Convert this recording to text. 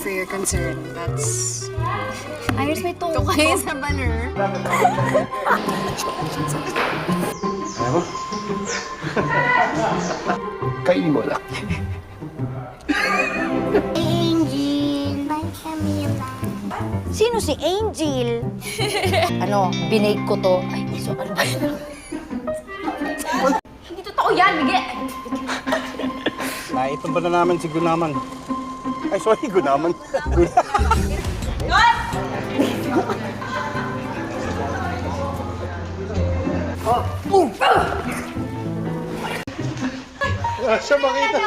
For your concern, that's... Ayos, may tuko kayo sa banner. Kaya mo? Kainin mo lang. Angel, by Camila. Sino si Angel? Ano, binake ko to. Ay, so ano ba yun? Hindi totoo yan, Miguel! Naitan ba na namin si Gunaman? Ay, sorry, Gunaman. Siya makita.